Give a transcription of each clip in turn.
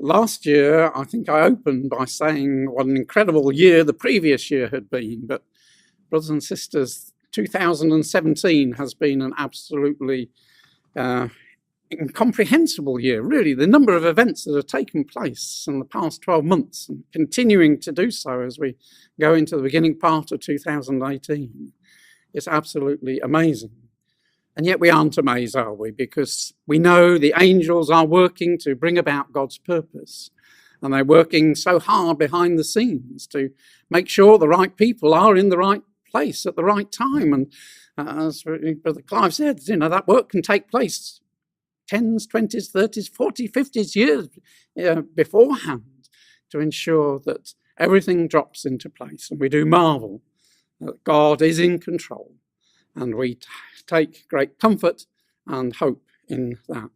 Last year, I think I opened by saying what an incredible year the previous year had been. But brothers and sisters, 2017 has been an absolutely incomprehensible year, really. The number of events that have taken place in the past 12 months and continuing to do so as we go into the beginning part of 2018 is absolutely amazing. And yet we aren't amazed, are we? Because we know the angels are working to bring about God's purpose. And they're working so hard behind the scenes to make sure the right people are in the right place at the right time. And as Brother Clive said, that work can take place 10s, 20s, 30s, 40s, 50s years beforehand to ensure that everything drops into place. And we do marvel that God is in control. And we take great comfort and hope in that.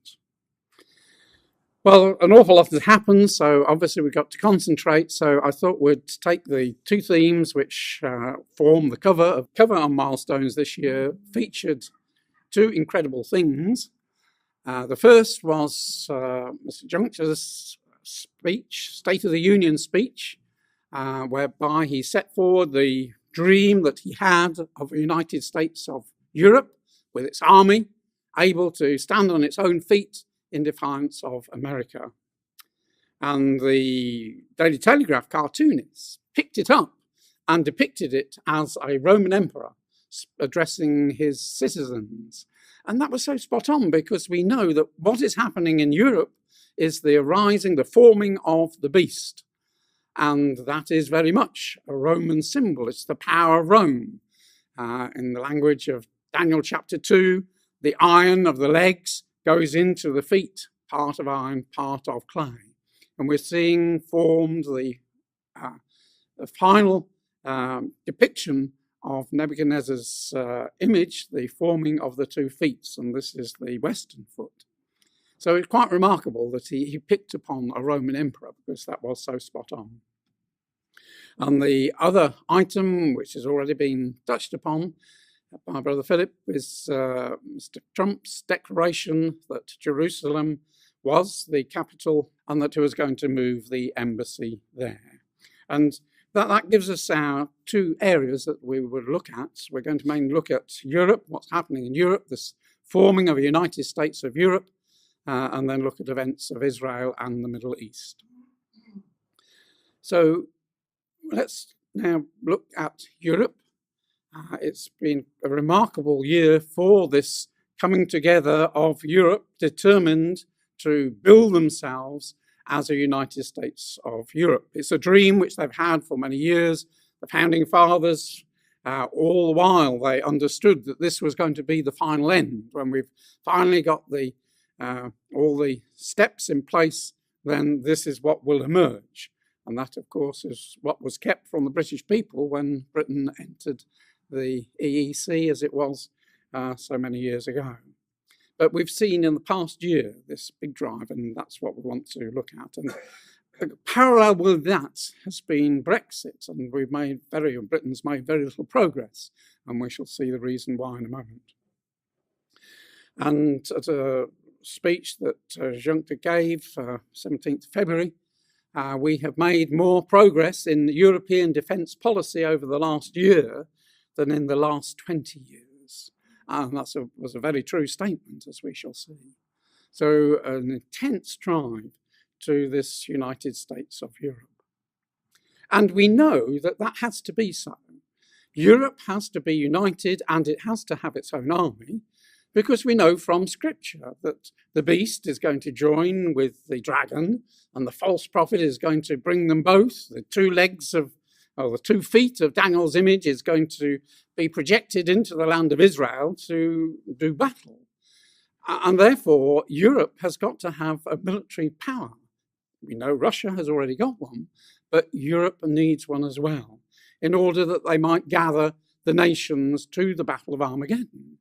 Well, an awful lot has happened, so obviously we've got to concentrate. So I thought we'd take the two themes which form the cover on Milestones this year, featured two incredible things. The first was Mr. Juncker's speech, State of the Union speech, whereby he set forward the dream that he had of the United States of Europe, with its army able to stand on its own feet in defiance of America. And the Daily Telegraph cartoonists picked it up and depicted it as a Roman emperor addressing his citizens. And that was so spot on, because we know that what is happening in Europe is the forming of the beast. And that is very much a Roman symbol. It's the power of Rome. In the language of Daniel chapter 2, the iron of the legs goes into the feet, part of iron, part of clay. And we're seeing formed the final depiction of Nebuchadnezzar's image, the forming of the 2 feet, and this is the western foot. So it's quite remarkable that he picked upon a Roman emperor, because that was so spot on. And the other item, which has already been touched upon by Brother Philip, is Mr. Trump's declaration that Jerusalem was the capital and that he was going to move the embassy there. And that gives us our two areas that we would look at. We're going to mainly look at Europe, what's happening in Europe, this forming of the United States of Europe, and then look at events of Israel and the Middle East. So let's now look at Europe. It's been a remarkable year for this coming together of Europe, determined to build themselves as a United States of Europe. It's a dream which they've had for many years. The founding fathers, all the while, they understood that this was going to be the final end. When we've finally got all the steps in place, then this is what will emerge. And that, of course, is what was kept from the British people when Britain entered the EEC, as it was so many years ago. But we've seen in the past year this big drive, and that's what we want to look at. And parallel with that has been Brexit, and Britain's made very little progress, and we shall see the reason why in a moment. And at a speech that Juncker gave, 17th February, we have made more progress in European defence policy over the last year than in the last 20 years. And that was a very true statement, as we shall see. So an intense drive to this United States of Europe. And we know that that has to be so. Europe has to be united, and it has to have its own army, because we know from Scripture that the beast is going to join with the dragon, and the false prophet is going to bring them both. The 2 feet of Daniel's image is going to be projected into the land of Israel to do battle. And therefore, Europe has got to have a military power. We know Russia has already got one, but Europe needs one as well, in order that they might gather the nations to the Battle of Armageddon.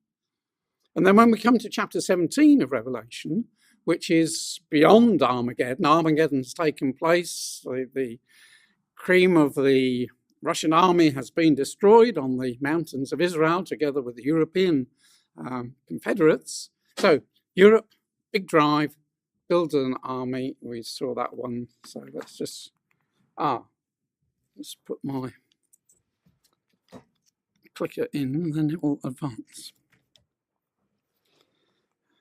And then when we come to chapter 17 of Revelation, which is beyond Armageddon, Armageddon's taken place, the cream of the Russian army has been destroyed on the mountains of Israel, together with the European confederates. So Europe, big drive, build an army. We saw that one, so let's just, let's put my clicker in, and then it will advance.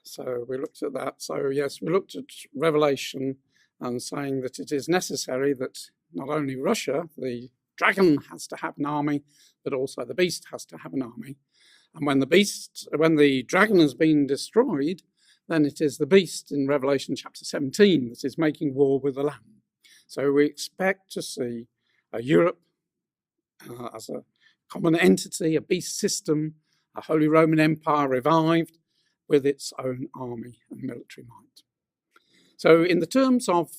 So we looked at that. So yes, we looked at Revelation and saying that it is necessary that not only Russia, the dragon, has to have an army, but also the beast has to have an army. And when the dragon has been destroyed, then it is the beast in Revelation chapter 17 that is making war with the Lamb. So we expect to see Europe as a common entity, a beast system, a Holy Roman Empire revived with its own army and military might. So in the terms of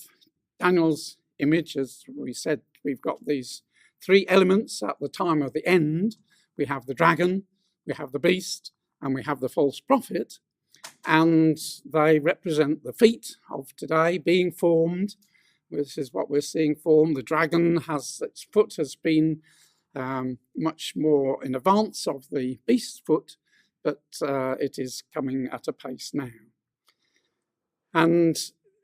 Daniel's image, as we said, we've got these three elements at the time of the end. We have the dragon, we have the beast, and we have the false prophet, and they represent the feet of today being formed. This is what we're seeing formed. The dragon its foot has been much more in advance of the beast's foot, but it is coming at a pace now. And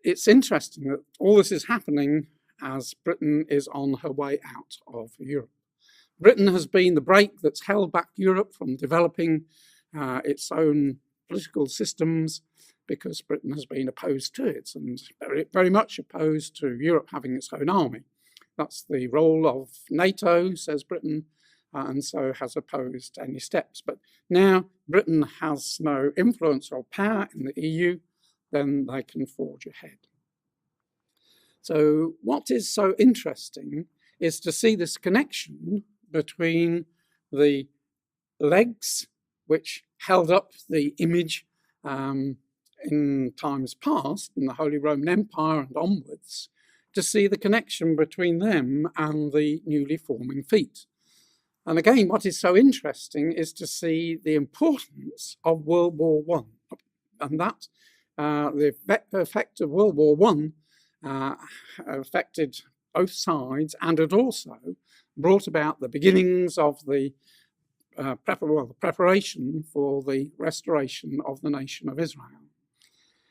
it's interesting that all this is happening as Britain is on her way out of Europe. Britain has been the brake that's held back Europe from developing its own political systems, because Britain has been opposed to it and very, very much opposed to Europe having its own army. That's the role of NATO, says Britain, and so has opposed any steps. But now Britain has no influence or power in the EU, then they can forge ahead. So what is so interesting is to see this connection between the legs, which held up the image in times past, in the Holy Roman Empire and onwards, to see the connection between them and the newly forming feet. And again, what is so interesting is to see the importance of World War I, and that the effect of World War I affected both sides, and it also brought about the beginnings of the preparation for the restoration of the nation of Israel.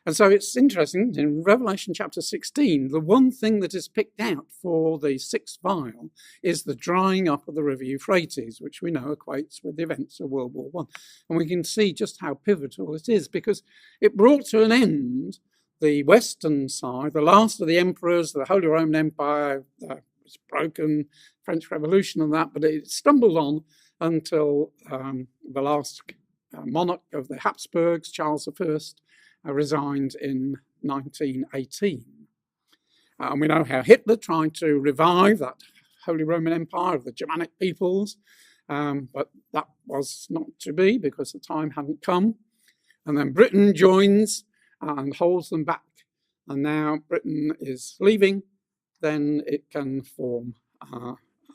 And so it's interesting, in Revelation chapter 16, the one thing that is picked out for the sixth vial is the drying up of the river Euphrates, which we know equates with the events of World War I. And we can see just how pivotal it is, because it brought to an end the Western side, the last of the emperors, the Holy Roman Empire was broken, French Revolution and that, but it stumbled on until the last monarch of the Habsburgs, Charles I, resigned in 1918. And we know how Hitler tried to revive that Holy Roman Empire of the Germanic peoples, but that was not to be because the time hadn't come. And then Britain joins and holds them back. And now Britain is leaving, then it can form.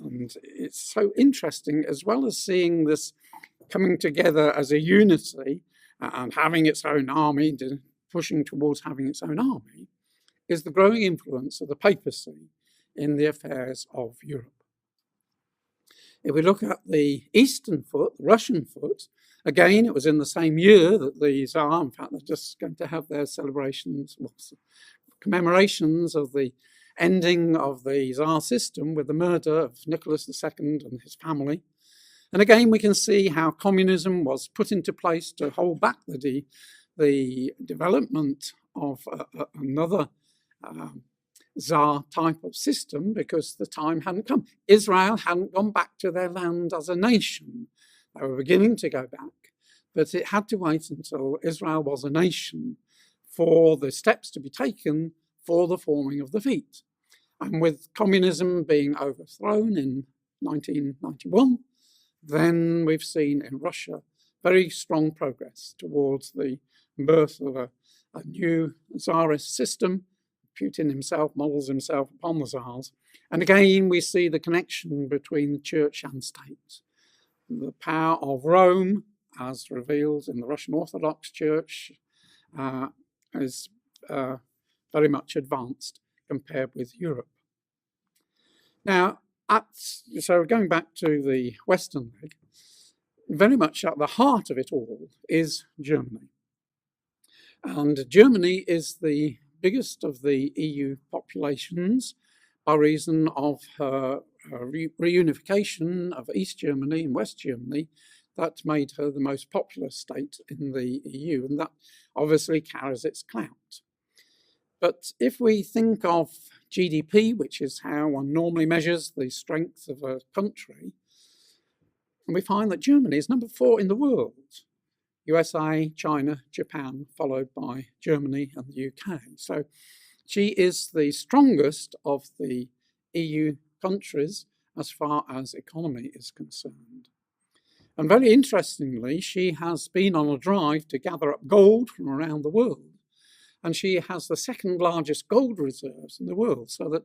And it's so interesting, as well as seeing this coming together as a unity and having its own army, pushing towards having its own army, is the growing influence of the papacy in the affairs of Europe. If we look at the Eastern foot, the Russian foot, again, it was in the same year that the Tsar, in fact, they're just going to have their celebrations, commemorations of the ending of the Tsar system with the murder of Nicholas II and his family. And again, we can see how communism was put into place to hold back the development of another Tsar type of system, because the time hadn't come. Israel hadn't gone back to their land as a nation. They were beginning to go back, but it had to wait until Israel was a nation for the steps to be taken for the forming of the feet. And with communism being overthrown in 1991, then we've seen in Russia very strong progress towards the birth of a new Tsarist system. Putin himself models himself upon the Tsars. And again, we see the connection between the church and state. The power of Rome, as revealed in the Russian Orthodox Church, is very much advanced compared with Europe. Now, so going back to the Western leg, very much at the heart of it all is Germany. And Germany is the biggest of the EU populations by reason of her reunification of East Germany and West Germany. That made her the most populous state in the EU, and that obviously carries its clout. But if we think of GDP, which is how one normally measures the strength of a country, and we find that Germany is number 4 in the world. USA, China, Japan, followed by Germany and the UK. So she is the strongest of the EU countries as far as economy is concerned. And very interestingly, she has been on a drive to gather up gold from around the world. And she has the second largest gold reserves in the world, so that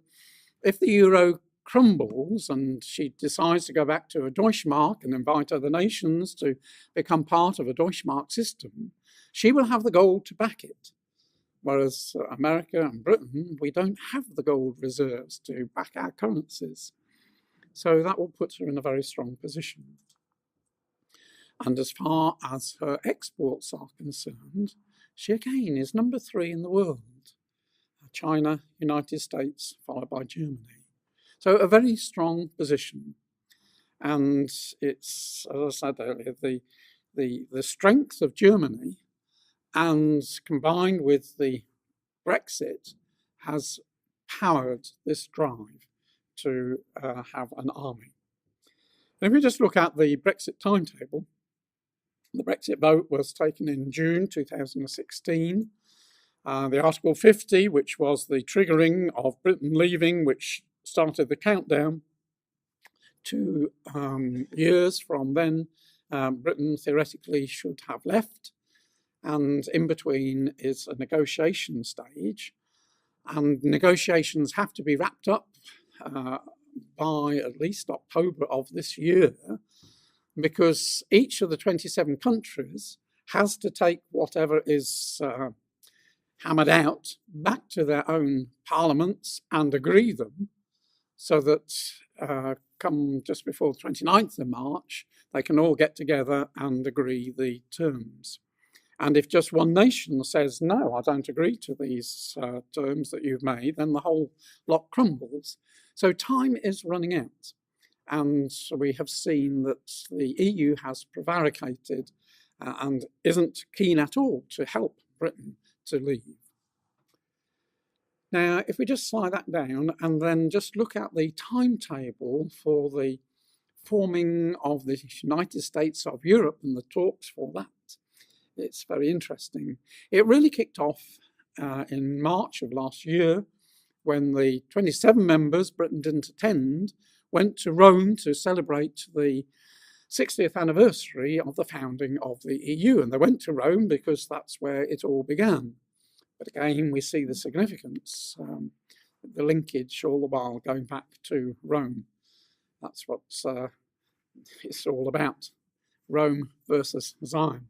if the euro crumbles and she decides to go back to a Deutschmark and invite other nations to become part of a Deutschmark system, she will have the gold to back it. Whereas America and Britain, we don't have the gold reserves to back our currencies. So that will put her in a very strong position. And as far as her exports are concerned, she again is number 3 in the world. China, United States, followed by Germany. So a very strong position. And it's, as I said earlier, the strength of Germany, and combined with the Brexit, has powered this drive to have an army. And if we just look at the Brexit timetable, the Brexit vote was taken in June 2016. The Article 50, which was the triggering of Britain leaving, which started the countdown, 2 years from then, Britain theoretically should have left. And in between is a negotiation stage. And negotiations have to be wrapped up by at least October of this year, because each of the 27 countries has to take whatever is hammered out back to their own parliaments and agree them, so that come just before the 29th of March, they can all get together and agree the terms. And if just one nation says, no, I don't agree to these terms that you've made, then the whole lot crumbles. So time is running out. And we have seen that the EU has prevaricated and isn't keen at all to help Britain to leave. Now, if we just slide that down and then just look at the timetable for the forming of the United States of Europe and the talks for that, it's very interesting. It really kicked off in March of last year, when the 27 members, Britain didn't attend, went to Rome to celebrate the 60th anniversary of the founding of the EU. And they went to Rome because that's where it all began. But again, we see the significance, the linkage all the while going back to Rome. That's what it's all about, Rome versus Zion.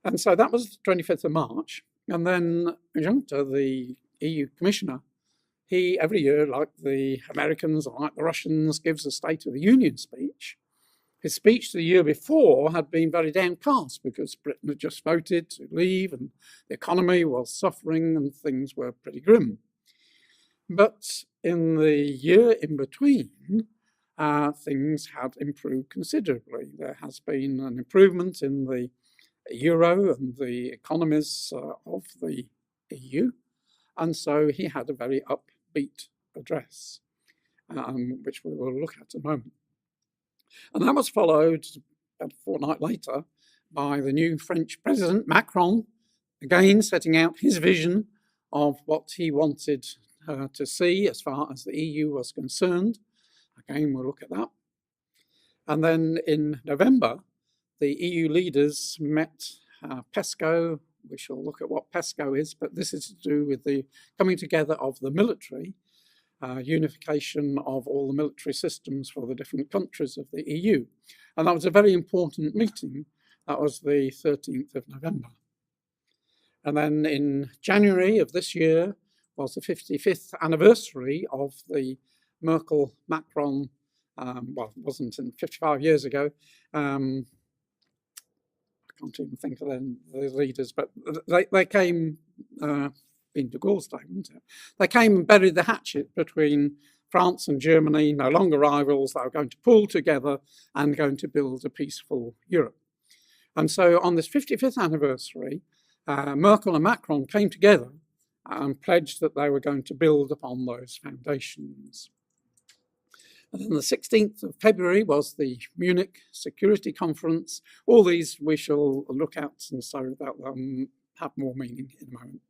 And so that was the 25th of March. And then Juncker, the EU commissioner, he every year, like the Americans or like the Russians, gives a State of the Union speech. His speech the year before had been very downcast because Britain had just voted to leave and the economy was suffering and things were pretty grim. But in the year in between, things had improved considerably. There has been an improvement in the euro and the economies of the EU. And so he had a very upbeat address, which we will look at in a moment. And that was followed a fortnight later by the new French president, Macron, again setting out his vision of what he wanted to see as far as the EU was concerned. Again, we'll look at that. And then in November, the EU leaders met PESCO. We shall look at what PESCO is, but this is to do with the coming together of the military, unification of all the military systems for the different countries of the EU. And that was a very important meeting. That was the 13th of November. And then in January of this year was the 55th anniversary of the Merkel-Macron, well, it wasn't 55 years ago. I can't even think of the leaders, but they came been de Gaulle's day, wouldn't it? They came and buried the hatchet between France and Germany, no longer rivals. They were going to pull together and going to build a peaceful Europe. And so on this 55th anniversary, Merkel and Macron came together and pledged that they were going to build upon those foundations. And then the 16th of February was the Munich Security Conference. All these we shall look at, and so that will have more meaning in a moment.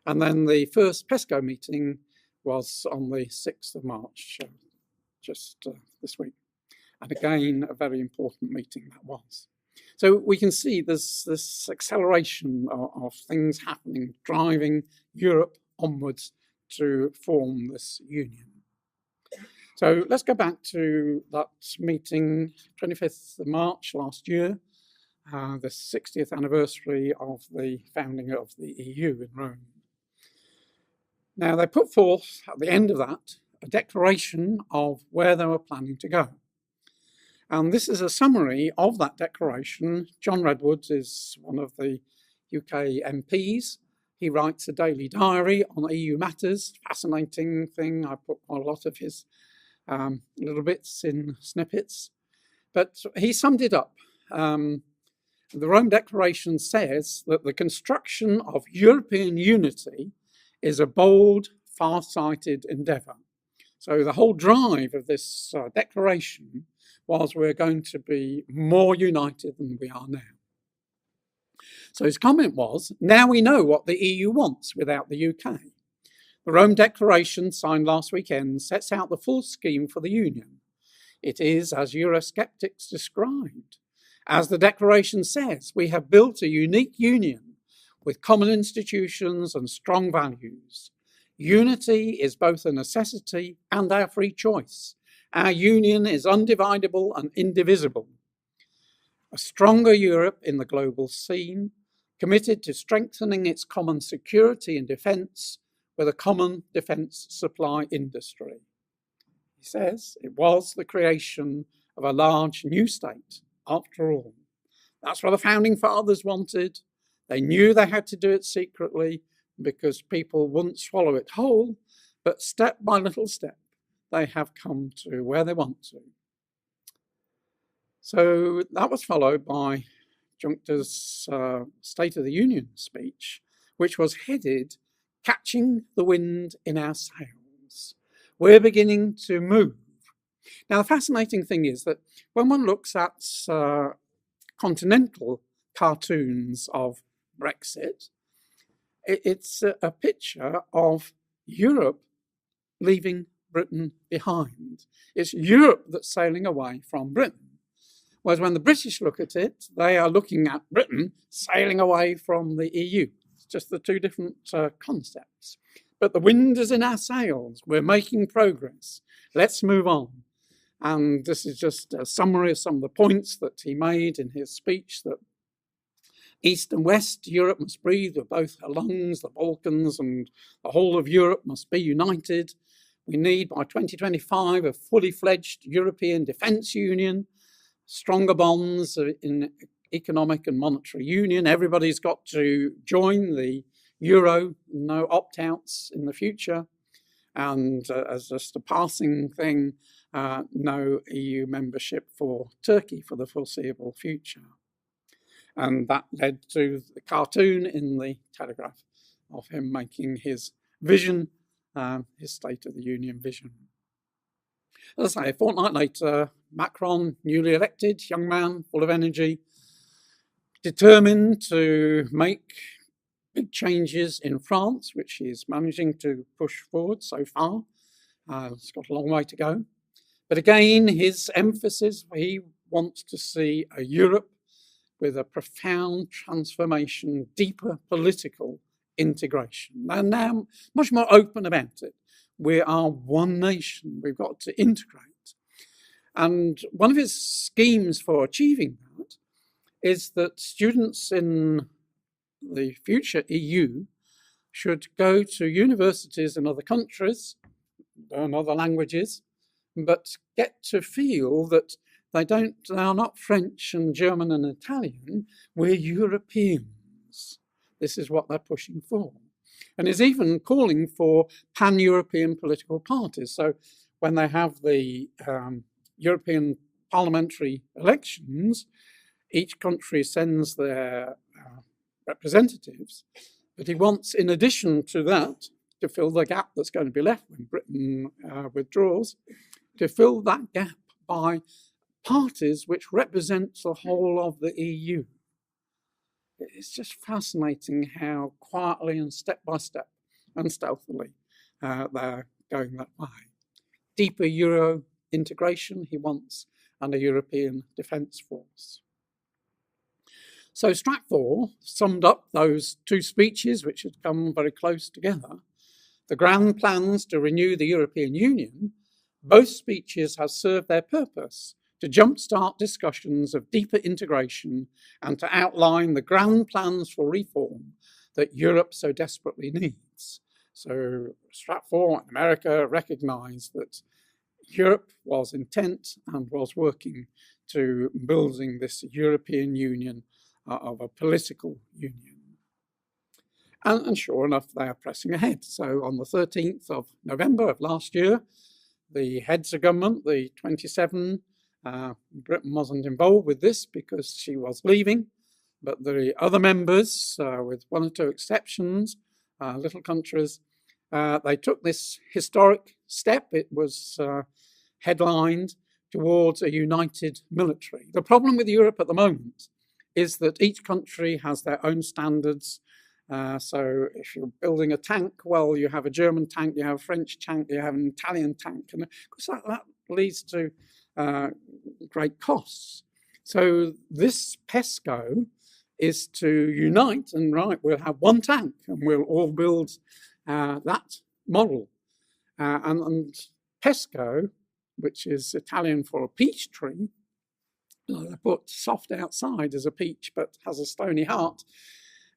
And then the first PESCO meeting was on the 6th of March, just this week. And again, a very important meeting that was. So we can see there's this acceleration of things happening, driving Europe onwards to form this union. So let's go back to that meeting, 25th of March last year, the 60th anniversary of the founding of the EU in Rome. Now, they put forth at the end of that a declaration of where they were planning to go. And this is a summary of that declaration. John Redwood is one of the UK MPs. He writes a daily diary on EU matters, fascinating thing. I put quite a lot of his little bits in snippets. But he summed it up. The Rome Declaration says that the construction of European unity is a bold, far-sighted endeavour. So the whole drive of this declaration was we're going to be more united than we are now. So his comment was, now we know what the EU wants without the UK. The Rome Declaration, signed last weekend, sets out the full scheme for the Union. It is, as Eurosceptics described. As the Declaration says, we have built a unique union with common institutions and strong values. Unity is both a necessity and our free choice. Our union is undividable and indivisible. A stronger Europe in the global scene, committed to strengthening its common security and defence with a common defence supply industry. He says it was the creation of a large new state, after all. That's what the founding fathers wanted. They knew they had to do it secretly because people wouldn't swallow it whole, but step by little step, they have come to where they want to. So that was followed by Juncker's State of the Union speech, which was headed, Catching the Wind in Our Sails. We're beginning to move. Now, the fascinating thing is that when one looks at continental cartoons of Brexit, it's a picture of Europe leaving Britain behind. It's Europe that's sailing away from Britain. Whereas when the British look at it, they are looking at Britain sailing away from the EU. It's just the two different concepts. But the wind is in our sails. We're making progress. Let's move on. And this is just a summary of some of the points that he made in his speech, that East and West Europe must breathe with both her lungs, the Balkans and the whole of Europe must be united. We need, by 2025, a fully fledged European Defence Union, stronger bonds in economic and monetary union. Everybody's got to join the euro, no opt-outs in the future. And as just a passing thing, no EU membership for Turkey for the foreseeable future. And that led to the cartoon in the Telegraph of him making his vision, his State of the Union vision. As I say, a fortnight later, Macron, newly elected, young man, full of energy, determined to make big changes in France, which he's managing to push forward so far. It's got a long way to go. But again, his emphasis, he wants to see a Europe with a profound transformation, deeper political integration. They're now much more open about it. We are one nation. We've got to integrate. And one of his schemes for achieving that is that students in the future EU should go to universities in other countries, learn other languages, but get to feel that they are not French and German and Italian, we're Europeans. This is what they're pushing for. and is even calling for pan-European political parties. So when they have the European parliamentary elections, each country sends their representatives, but he wants, in addition to that, to fill the gap that's going to be left when Britain withdraws, to fill that gap by parties which represent the whole of the EU. It's just fascinating how quietly and step by step and stealthily they're going that way. Deeper Euro integration he wants, and a European defence force. So Stratfor summed up those two speeches, which had come very close together. The grand plans to renew the European Union, both speeches have served their purpose to jumpstart discussions of deeper integration and to outline the grand plans for reform that Europe so desperately needs. So Stratfor and America recognised that Europe was intent and was working to building this European Union of a political union. And sure enough, they are pressing ahead. So on the 13th of November of last year, the heads of government, the 27, Britain wasn't involved with this because she was leaving, but the other members, with one or two exceptions, little countries, they took this historic step. It was headlined towards a united military. The problem with Europe at the moment is that each country has their own standards. So if you're building a tank, well, you have a German tank, you have a French tank, you have an Italian tank, and of course that leads to great costs. So this PESCO is to unite and we'll have one tank and we'll all build that model. And PESCO, which is Italian for a peach tree, they put soft outside as a peach but has a stony heart.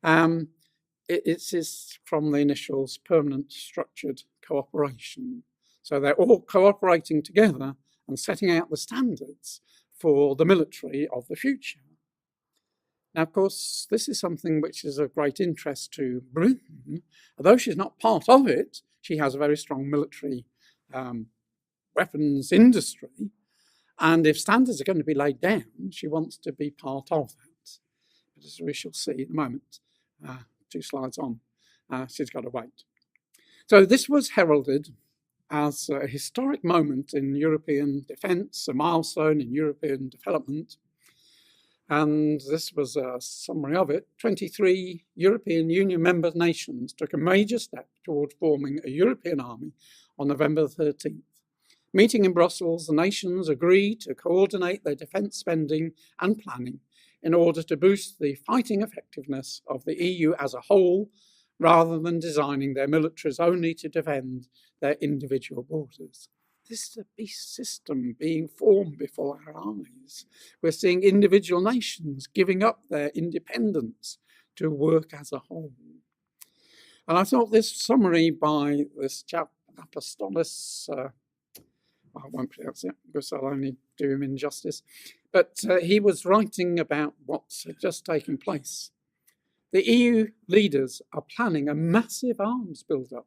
It is from the initials permanent structured cooperation. So they're all cooperating together and setting out the standards for the military of the future. Now, of course, this is something which is of great interest to Britain. Although she's not part of it, she has a very strong military weapons industry. And if standards are going to be laid down, she wants to be part of that. But as we shall see in a moment, 2 slides on, she's got to wait. So this was heralded as a historic moment in European defence, a milestone in European development. And this was a summary of it. 23 European Union member nations took a major step toward forming a European army on November 13th. Meeting in Brussels, the nations agreed to coordinate their defence spending and planning in order to boost the fighting effectiveness of the EU as a whole, rather than designing their militaries only to defend their individual borders. This is a beast system being formed before our eyes. We're seeing individual nations giving up their independence to work as a whole. And I thought this summary by this chap, Apostolos, I won't pronounce it because I'll only do him injustice, but he was writing about what's just taken place. The EU leaders are planning a massive arms build-up.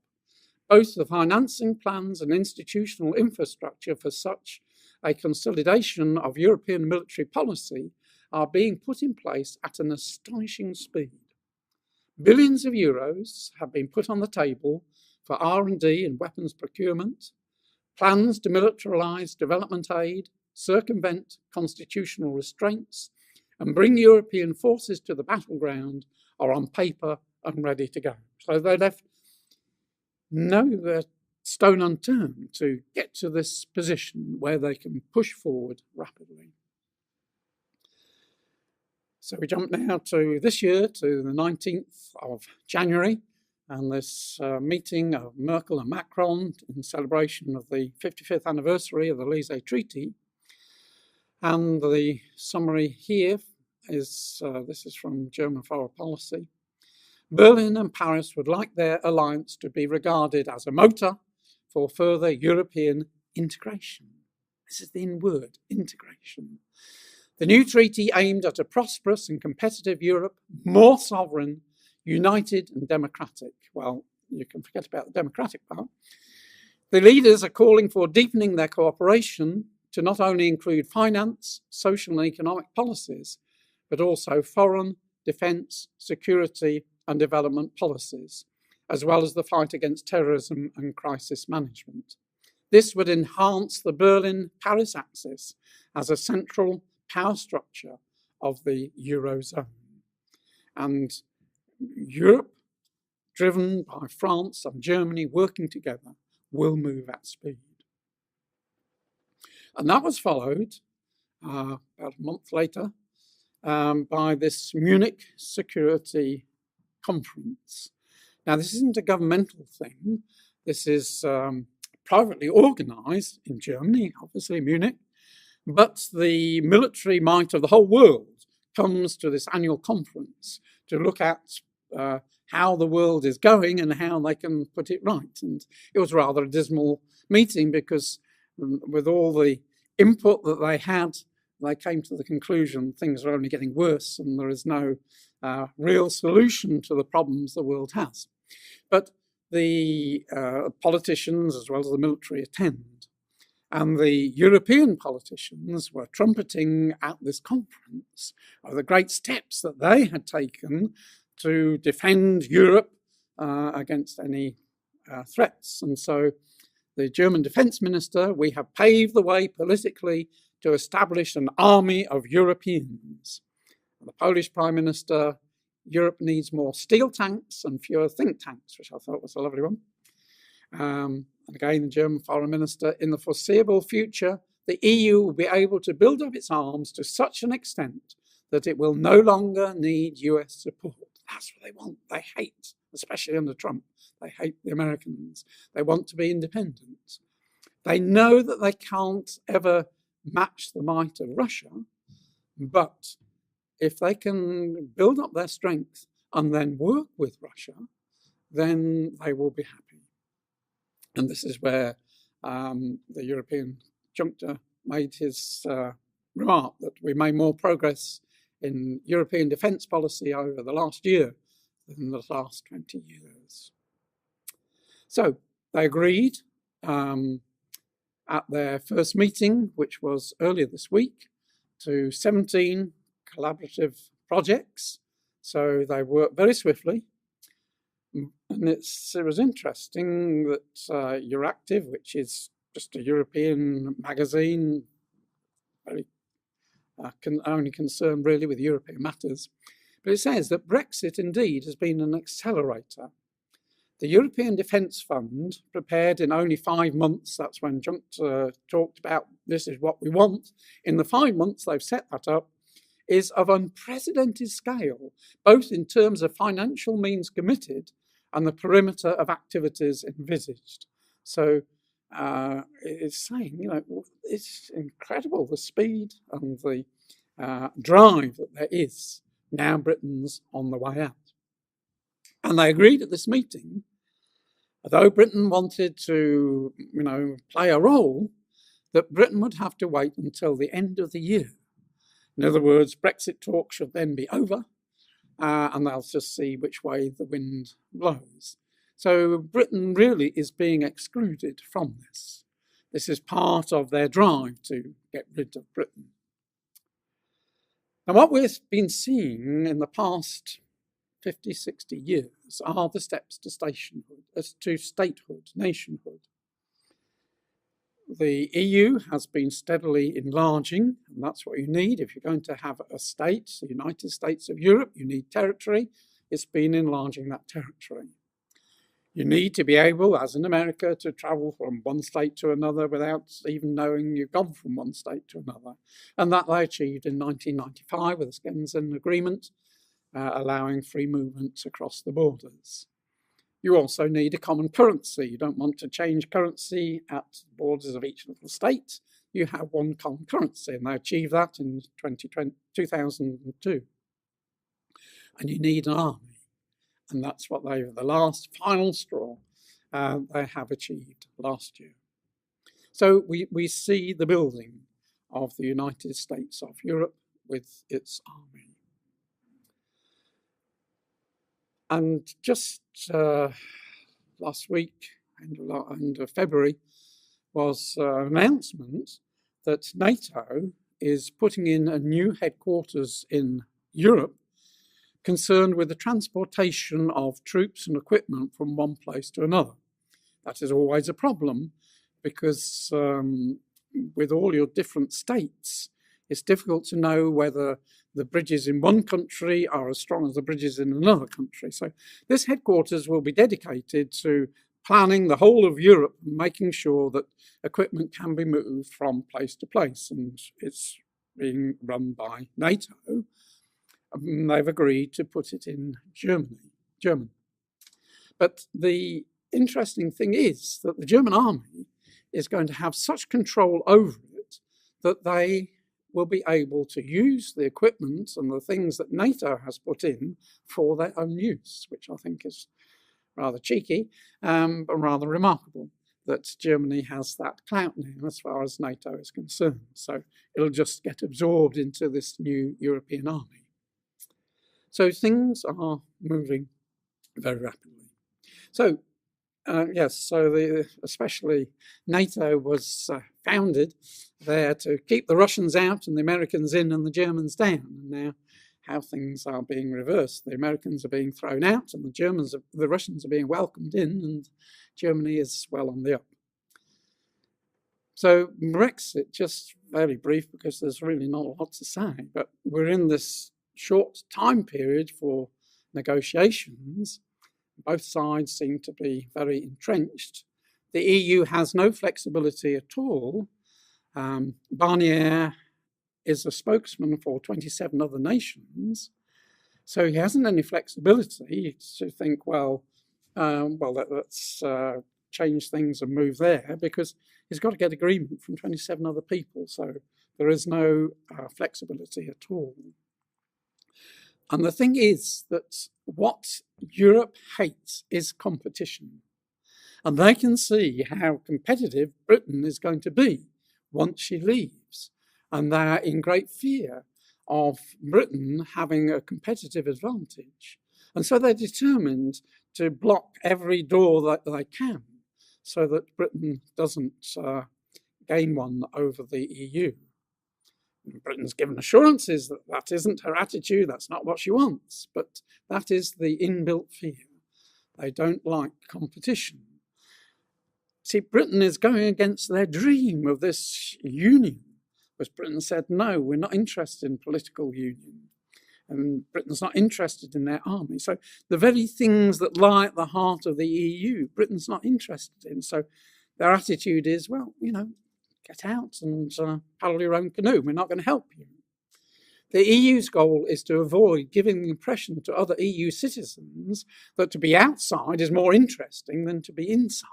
Both the financing plans and institutional infrastructure for such a consolidation of European military policy are being put in place at an astonishing speed. Billions of euros have been put on the table for R&D and weapons procurement. Plans to militarise development aid, circumvent constitutional restraints, and bring European forces to the battleground are on paper and ready to go. So they left no stone unturned to get to this position where they can push forward rapidly. So we jump now to this year, to the 19th of January, and this meeting of Merkel and Macron in celebration of the 55th anniversary of the Elysee Treaty. And the summary here is, this is from German Foreign Policy. Berlin and Paris would like their alliance to be regarded as a motor for further European integration. This is the in word, integration. The new treaty aimed at a prosperous and competitive Europe, more sovereign, united and democratic. Well, you can forget about the democratic part. The leaders are calling for deepening their cooperation to not only include finance, social and economic policies, but also foreign, defence, security and development policies, as well as the fight against terrorism and crisis management. This would enhance the Berlin-Paris axis as a central power structure of the Eurozone. And Europe, driven by France and Germany working together, will move at speed. And that was followed about a month later by this Munich Security Conference. Now, this isn't a governmental thing. This is privately organised in Germany, obviously Munich, but the military might of the whole world comes to this annual conference to look at how the world is going and how they can put it right. And it was rather a dismal meeting because with all the input that they had, they came to the conclusion things are only getting worse and there is no real solution to the problems the world has. But the politicians as well as the military attend. And the European politicians were trumpeting at this conference of the great steps that they had taken to defend Europe against any threats. And so the German defense minister, we have paved the way politically to establish an army of Europeans. And the Polish prime minister, Europe needs more steel tanks and fewer think tanks, which I thought was a lovely one. And again, the German foreign minister, in the foreseeable future, the EU will be able to build up its arms to such an extent that it will no longer need US support. That's what they want. They hate, especially under Trump, they hate the Americans. They want to be independent. They know that they can't ever match the might of Russia, but if they can build up their strength and then work with Russia, then they will be happy. And this is where the European juncture made his remark that we made more progress in European defence policy over the last year than the last 20 years. So they agreed at their first meeting, which was earlier this week, to 17 collaborative projects. So they worked very swiftly. And it was interesting that Euractiv, which is just a European magazine, very only concerned really with European matters, but it says that Brexit indeed has been an accelerator. The European Defence Fund, prepared in only 5 months, that's when Juncker talked about this is what we want, in the 5 months they've set that up, is of unprecedented scale, both in terms of financial means committed and the perimeter of activities envisaged. So it's saying, you know, it's incredible the speed and the drive that there is. Now Britain's on the way out. And they agreed at this meeting, although Britain wanted to, you know, play a role, that Britain would have to wait until the end of the year. In other words, Brexit talk should then be over, and they'll just see which way the wind blows. So Britain really is being excluded from this. This is part of their drive to get rid of Britain. Now, what we've been seeing in the past 50, 60 years are the steps to statehood, nationhood. The EU has been steadily enlarging, and that's what you need. If you're going to have a state, the United States of Europe, you need territory. It's been enlarging that territory. You need to be able, as in America, to travel from one state to another without even knowing you've gone from one state to another. And that they achieved in 1995 with the Schengen Agreement, allowing free movements across the borders. You also need a common currency. You don't want to change currency at the borders of each little state. You have one common currency, and they achieved that in 2002. And you need an army, and that's what the last final straw they have achieved last year. So we see the building of the United States of Europe with its army. And just last week, end of February, was an announcement that NATO is putting in a new headquarters in Europe concerned with the transportation of troops and equipment from one place to another. That is always a problem because with all your different states, it's difficult to know whether the bridges in one country are as strong as the bridges in another country. So this headquarters will be dedicated to planning the whole of Europe, making sure that equipment can be moved from place to place. And it's being run by NATO. They've agreed to put it in German. But the interesting thing is that the German army is going to have such control over it that they will be able to use the equipment and the things that NATO has put in for their own use, which I think is rather cheeky, but rather remarkable that Germany has that clout now as far as NATO is concerned. So it'll just get absorbed into this new European army. So things are moving very rapidly. So yes, especially NATO was founded there to keep the Russians out and the Americans in and the Germans down. And now how things are being reversed. The Americans are being thrown out and the Russians are being welcomed in, and Germany is well on the up. So Brexit, just very brief because there's really not a lot to say, but we're in this short time period for negotiations. Both sides seem to be very entrenched. The EU has no flexibility at all. Barnier is a spokesman for 27 other nations, so he hasn't any flexibility to think, let's change things and move there, because he's got to get agreement from 27 other people, so there is no flexibility at all. And the thing is that what Europe hates is competition. And they can see how competitive Britain is going to be once she leaves. And they're in great fear of Britain having a competitive advantage. And so they're determined to block every door that they can so that Britain doesn't gain one over the EU. Britain's given assurances that that isn't her attitude, that's not what she wants, but that is the inbuilt fear. They don't like competition. See, Britain is going against their dream of this union, because Britain said, no, we're not interested in political union, and Britain's not interested in their army. So the very things that lie at the heart of the EU, Britain's not interested in. So their attitude is, well, get out and paddle your own canoe. We're not going to help you. The EU's goal is to avoid giving the impression to other EU citizens that to be outside is more interesting than to be inside.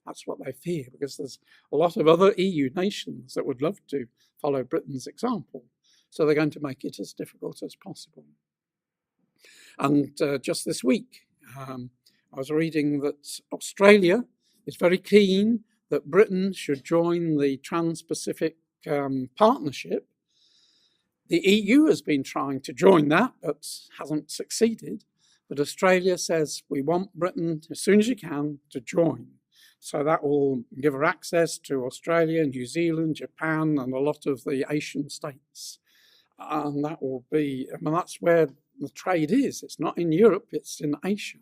That's what they fear, because there's a lot of other EU nations that would love to follow Britain's example. So they're going to make it as difficult as possible. And just this week, I was reading that Australia is very keen that Britain should join the Trans-Pacific Partnership. The EU has been trying to join that, but hasn't succeeded. But Australia says, we want Britain, as soon as you can, to join. So that will give her access to Australia, New Zealand, Japan, and a lot of the Asian states. And that will be, that's where the trade is. It's not in Europe, it's in Asia.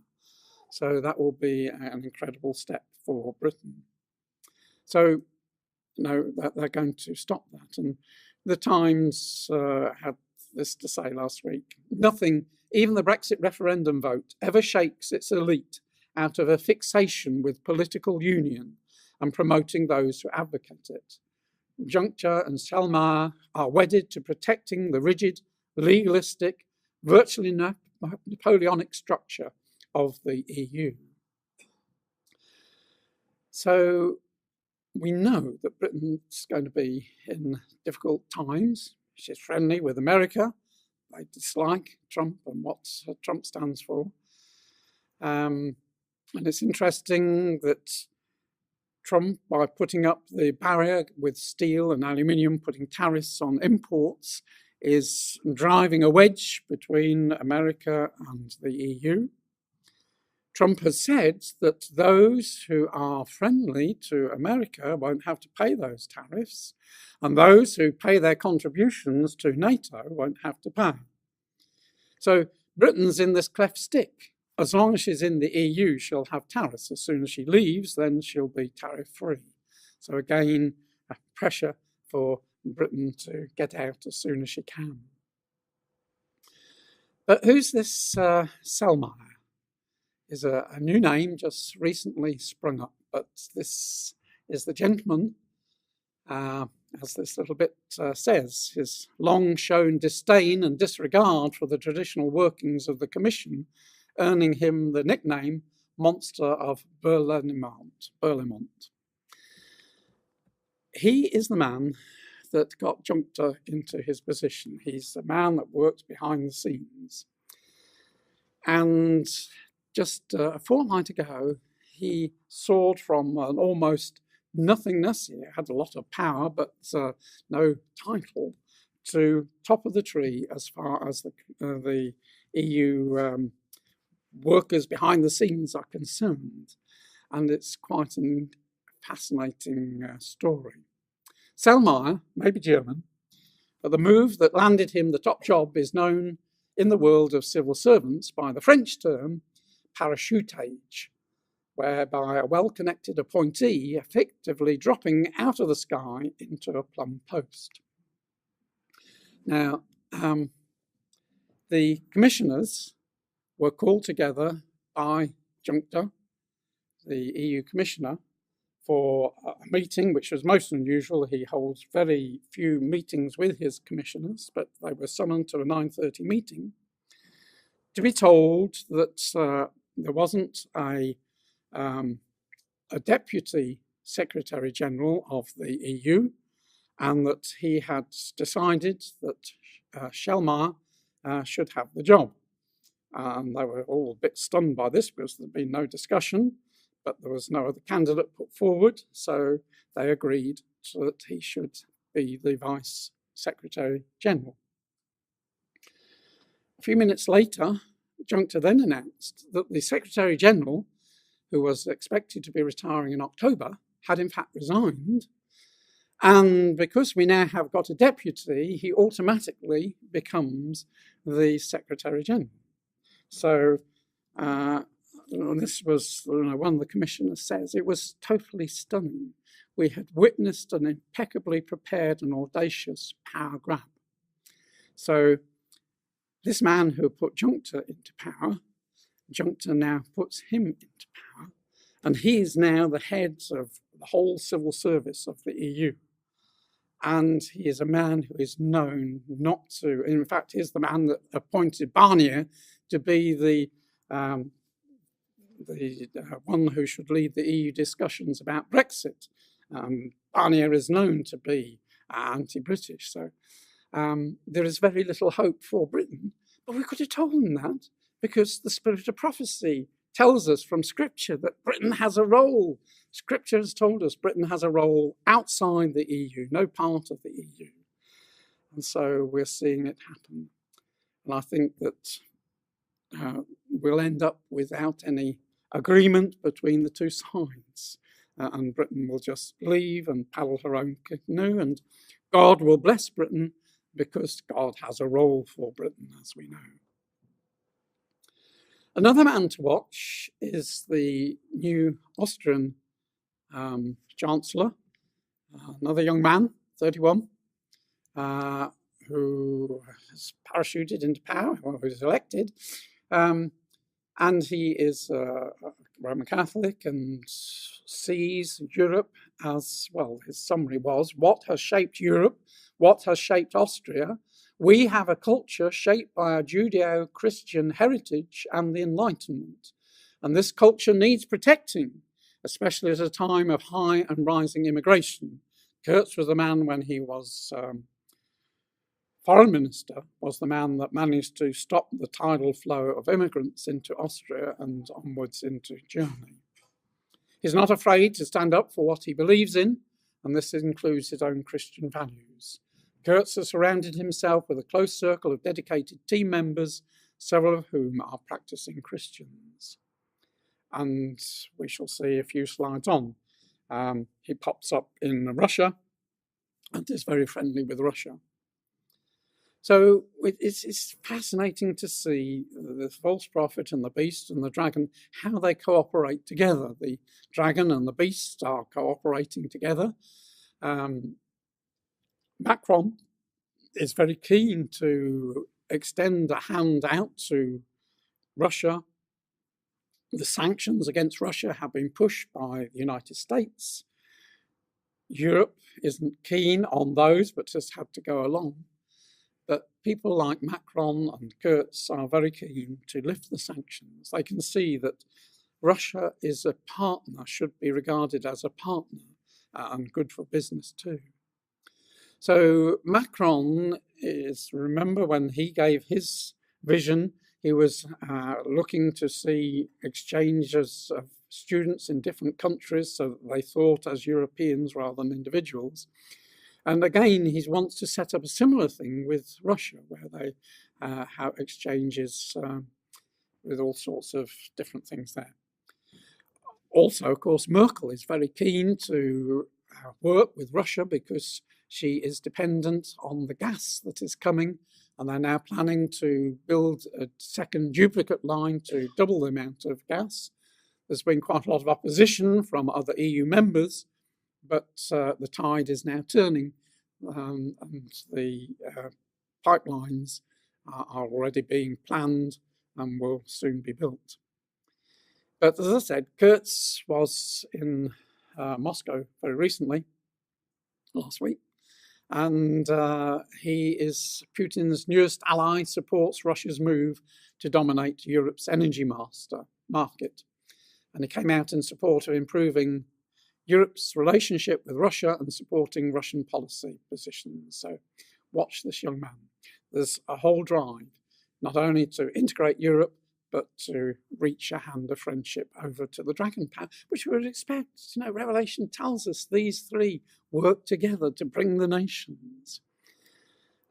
So that will be an incredible step for Britain. So, they're going to stop that. And the Times had this to say last week: nothing, even the Brexit referendum vote, ever shakes its elite out of a fixation with political union and promoting those who advocate it. Juncker and Selmayr are wedded to protecting the rigid, legalistic, virtually Napoleonic structure of the EU. So we know that Britain's going to be in difficult times. She's friendly with America. They dislike Trump and what Trump stands for. And it's interesting that Trump, by putting up the barrier with steel and aluminium, putting tariffs on imports, is driving a wedge between America and the EU. Trump has said that those who are friendly to America won't have to pay those tariffs, and those who pay their contributions to NATO won't have to pay. So Britain's in this cleft stick. As long as she's in the EU, she'll have tariffs. As soon as she leaves, then she'll be tariff-free. So again, pressure for Britain to get out as soon as she can. But who's this Selmayr? Is a new name just recently sprung up, but this is the gentleman, as this little bit says, his long shown disdain and disregard for the traditional workings of the Commission, earning him the nickname Monster of Berlaymont. He is the man that got Juncker into his position. He's the man that worked behind the scenes. And just a fortnight ago, he soared from an almost nothingness. He had a lot of power, but no title, to top of the tree as far as the EU workers behind the scenes are concerned. And it's quite a fascinating story. Selmayr may be German, but the move that landed him the top job is known in the world of civil servants by the French term parachutage, whereby a well-connected appointee effectively dropping out of the sky into a plumb post. Now, the commissioners were called together by Juncker, the EU commissioner, for a meeting which was most unusual. He holds very few meetings with his commissioners, but they were summoned to a 9:30 meeting to be told that there wasn't a deputy secretary general of the EU, and that he had decided that Selmayr should have the job. And they were all a bit stunned by this because there'd been no discussion, but there was no other candidate put forward, so they agreed that he should be the Vice Secretary General. A few minutes later, Juncker then announced that the Secretary General, who was expected to be retiring in October, had in fact resigned. And because we now have got a deputy, he automatically becomes the Secretary General. So this was, one of the commissioners says, it was totally stunning. We had witnessed an impeccably prepared and audacious power grab. So this man who put Juncker into power, Juncker now puts him into power, and he is now the head of the whole civil service of the EU. And he is a man who is known not to, in fact, he's the man that appointed Barnier to be the one who should lead the EU discussions about Brexit. Barnier is known to be anti-British, so there is very little hope for Britain. But we could have told them that, because the spirit of prophecy tells us from Scripture that Britain has a role. Scripture has told us Britain has a role outside the EU, no part of the EU. And so we're seeing it happen. And I think that we'll end up without any agreement between the two sides. And Britain will just leave and paddle her own canoe, and God will bless Britain because God has a role for Britain, as we know. Another man to watch is the new Austrian Chancellor, another young man, 31, who has parachuted into power, or who is elected. And he is a Roman Catholic and sees Europe as, well, his summary was, what has shaped Europe, what has shaped Austria. We have a culture shaped by our Judeo-Christian heritage and the Enlightenment. And this culture needs protecting, especially at a time of high and rising immigration. Kurz was the man, when he was foreign minister, was the man that managed to stop the tidal flow of immigrants into Austria and onwards into Germany. He's not afraid to stand up for what he believes in, and this includes his own Christian values. Kurz has surrounded himself with a close circle of dedicated team members, several of whom are practicing Christians. and we shall see a few slides on. He pops up in Russia and is very friendly with Russia. So it's fascinating to see the false prophet and the beast and the dragon, how they cooperate together. The dragon and the beast are cooperating together. Macron is very keen to extend a hand out to Russia. The sanctions against Russia have been pushed by the United States. Europe isn't keen on those, but just had to go along. But people like Macron and Kurz are very keen to lift the sanctions. They can see that Russia is a partner, should be regarded as a partner, and good for business too. So Macron is, remember when he gave his vision, he was looking to see exchanges of students in different countries so that they thought as Europeans rather than individuals. And again, he wants to set up a similar thing with Russia, where they have exchanges with all sorts of different things there. Also, of course, Merkel is very keen to work with Russia because she is dependent on the gas that is coming, and they're now planning to build a second duplicate line to double the amount of gas. There's been quite a lot of opposition from other EU members, but the tide is now turning, and the pipelines are already being planned and will soon be built. But as I said, Kurz was in Moscow very recently, last week, and he is Putin's newest ally, supports Russia's move to dominate Europe's energy market. And he came out in support of improving Europe's relationship with Russia and supporting Russian policy positions. So watch this young man. There's a whole drive, not only to integrate Europe, but to reach a hand of friendship over to the dragon power, which we would expect. You know, Revelation tells us these three work together to bring the nations.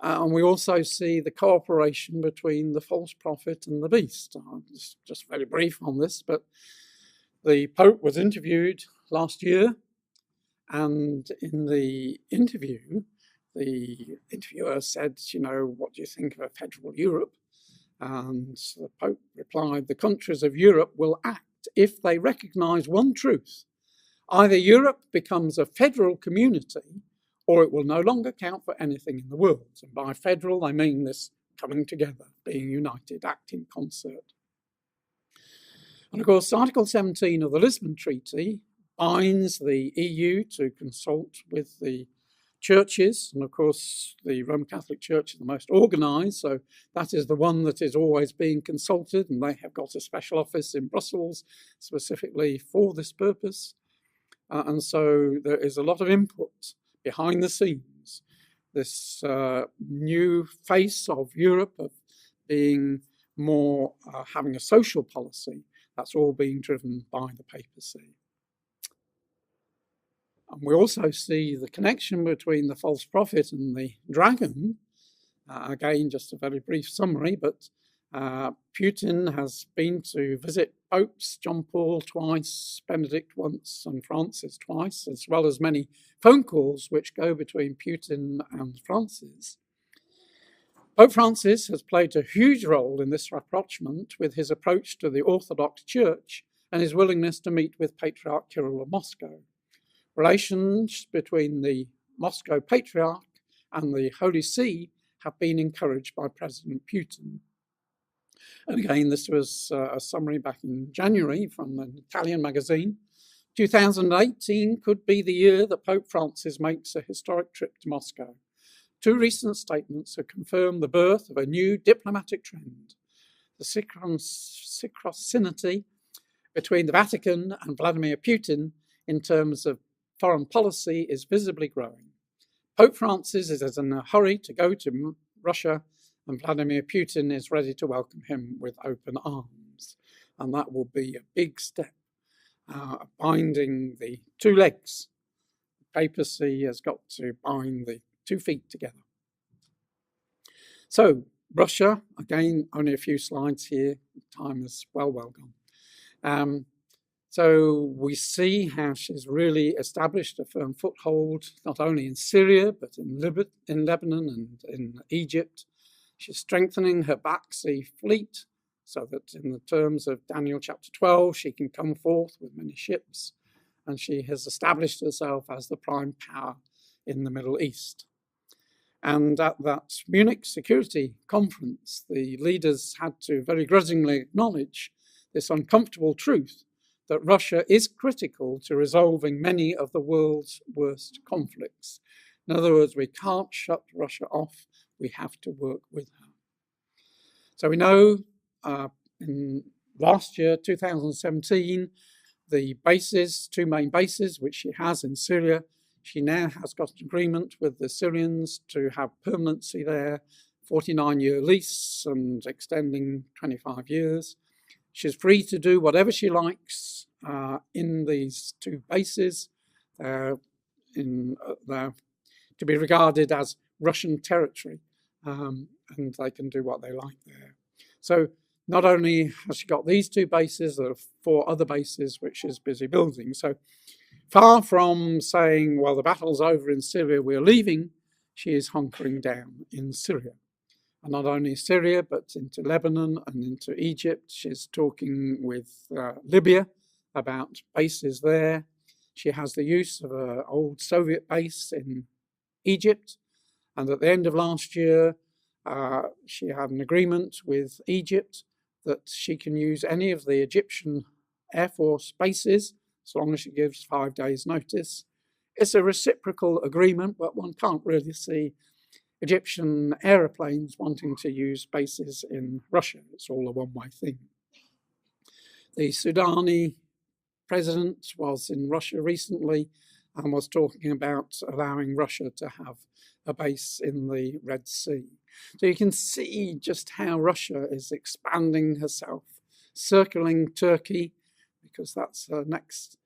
And we also see the cooperation between the false prophet and the beast. I'm just very brief on this, but the Pope was interviewed last year, and in the interview, the interviewer said, you know, what do you think of a federal Europe? And the Pope replied, the countries of Europe will act if they recognise one truth. Either Europe becomes a federal community, or it will no longer count for anything in the world. And by federal, they mean this coming together, being united, acting in concert. And of course, Article 17 of the Lisbon Treaty binds the EU to consult with the churches, and of course the Roman Catholic Church is the most organised, so that is the one that is always being consulted, and they have got a special office in Brussels specifically for this purpose. And so there is a lot of input behind the scenes. This new face of Europe, of being more having a social policy, that's all being driven by the papacy. And we also see the connection between the false prophet and the dragon. Again, just a very brief summary, but Putin has been to visit popes, John Paul twice, Benedict once, and Francis twice, as well as many phone calls which go between Putin and Francis. Pope Francis has played a huge role in this rapprochement with his approach to the Orthodox Church and his willingness to meet with Patriarch Kirill of Moscow. Relations between the Moscow Patriarch and the Holy See have been encouraged by President Putin. And again, this was a summary back in January from an Italian magazine. 2018 could be the year that Pope Francis makes a historic trip to Moscow. Two recent statements have confirmed the birth of a new diplomatic trend. The synchronicity between the Vatican and Vladimir Putin in terms of foreign policy is visibly growing. Pope Francis is in a hurry to go to Russia, and Vladimir Putin is ready to welcome him with open arms. And that will be a big step, binding the two legs. The papacy has got to bind the 2 feet together. So, Russia, again, only a few slides here. Time is well gone. So we see how she's really established a firm foothold, not only in Syria, but in Lebanon and in Egypt. She's strengthening her back sea fleet so that in the terms of Daniel chapter 12, she can come forth with many ships. And she has established herself as the prime power in the Middle East. And at that Munich Security Conference, the leaders had to very grudgingly acknowledge this uncomfortable truth that Russia is critical to resolving many of the world's worst conflicts. In other words, we can't shut Russia off, we have to work with her. So we know in last year, 2017, the bases, two main bases, which she has in Syria, she now has got an agreement with the Syrians to have permanency there, 49-year lease and extending 25 years. She's free to do whatever she likes in these two bases. They're to be regarded as Russian territory, and they can do what they like there. So not only has she got these two bases, there are 4 other bases which she's busy building. So far from saying, well, the battle's over in Syria, we're leaving, she is hunkering down in Syria. And not only Syria, but into Lebanon and into Egypt. She's talking with Libya about bases there. She has the use of an old Soviet base in Egypt. And at the end of last year, she had an agreement with Egypt that she can use any of the Egyptian Air Force bases as long as she gives 5 days' notice. It's a reciprocal agreement, but one can't really see Egyptian aeroplanes wanting to use bases in Russia. It's all a one-way thing. The Sudani president was in Russia recently and was talking about allowing Russia to have a base in the Red Sea. So you can see just how Russia is expanding herself, circling Turkey, because that's her next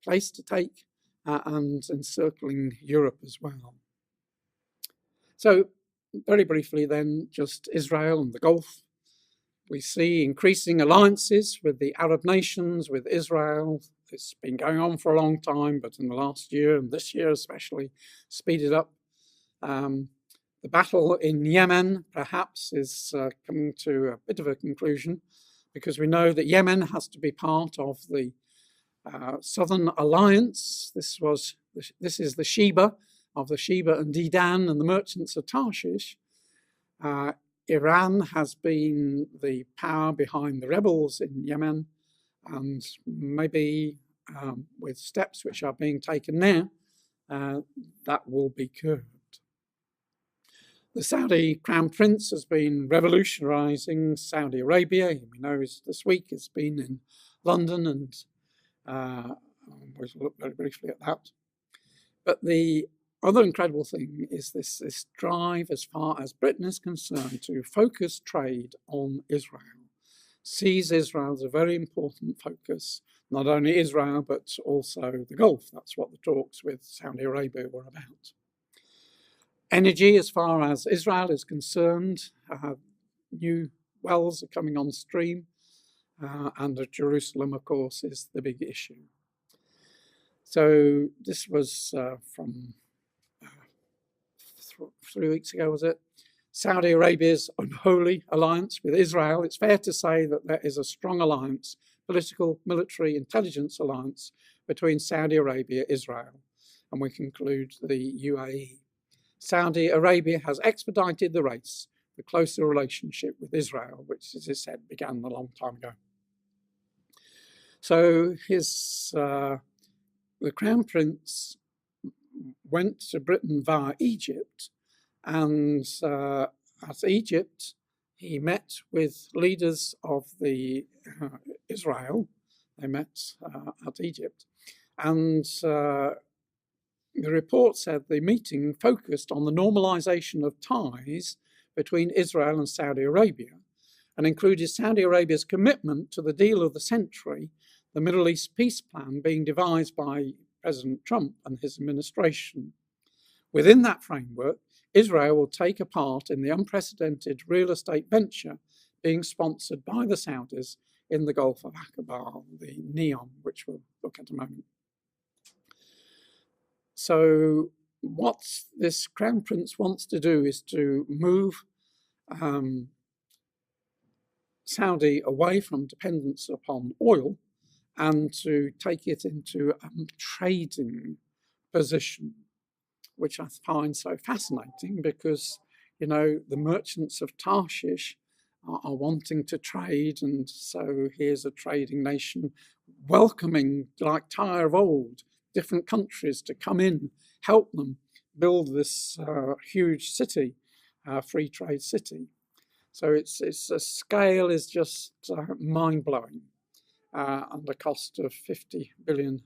place to take, and encircling Europe as well. So very briefly then, just Israel and the Gulf. We see increasing alliances with the Arab nations, with Israel. It's been going on for a long time, but in the last year, and this year especially, speeded up. The battle in Yemen, perhaps, is coming to a bit of a conclusion, because we know that Yemen has to be part of the Southern Alliance. This is the Sheba, of the Sheba and Dedan and the merchants of Tarshish. Iran has been the power behind the rebels in Yemen, and maybe with steps which are being taken now, that will be curbed. The Saudi Crown Prince has been revolutionising Saudi Arabia. We know this week has been in London, and we'll look very briefly at that. But the other incredible thing is this drive, as far as Britain is concerned, to focus trade on Israel. Sees Israel as a very important focus, not only Israel, but also the Gulf. That's what the talks with Saudi Arabia were about. Energy, as far as Israel is concerned, new wells are coming on stream, and Jerusalem, of course, is the big issue. So this was from 3 weeks ago, was it? Saudi Arabia's unholy alliance with Israel. It's fair to say that there is a strong alliance, political, military, intelligence alliance between Saudi Arabia, Israel, and we conclude the UAE. Saudi Arabia has expedited the race, the closer relationship with Israel, which, as I said, began a long time ago. So the Crown Prince went to Britain via Egypt, and at Egypt he met with leaders of the Israel. They met at Egypt, and the report said the meeting focused on the normalization of ties between Israel and Saudi Arabia, and included Saudi Arabia's commitment to the deal of the century, the Middle East peace plan being devised by President Trump and his administration. Within that framework, Israel will take a part in the unprecedented real estate venture being sponsored by the Saudis in the Gulf of Aqaba, the NEOM, which we'll look at in a moment. So what this Crown Prince wants to do is to move Saudi away from dependence upon oil and to take it into a trading position, which I find so fascinating because, you know, the merchants of Tarshish are wanting to trade, and so here's a trading nation welcoming, like Tyre of old, different countries to come in, help them build this huge city, free trade city. So its scale is just mind-blowing, and a cost of $50 billion.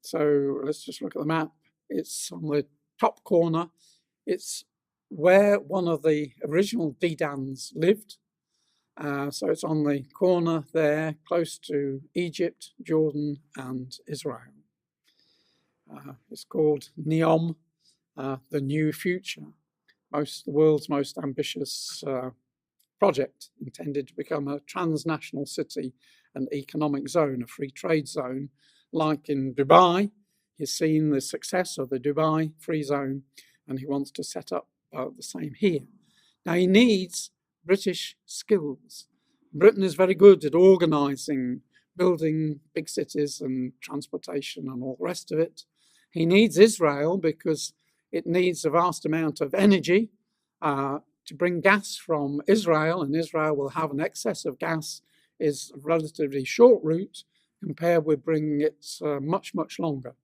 So let's just look at the map. It's on the top corner. It's where one of the original Dedans lived. So it's on the corner there, close to Egypt, Jordan, and Israel. It's called NEOM, the New Future. The world's most ambitious project, intended to become a transnational city and economic zone, a free trade zone, like in Dubai. He's seen the success of the Dubai free zone, and he wants to set up the same here. Now, he needs British skills. Britain is very good at organising, building big cities and transportation and all the rest of it. He needs Israel because it needs a vast amount of energy to bring gas from Israel, and Israel will have an excess of gas, is a relatively short route compared with bringing it much, much longer.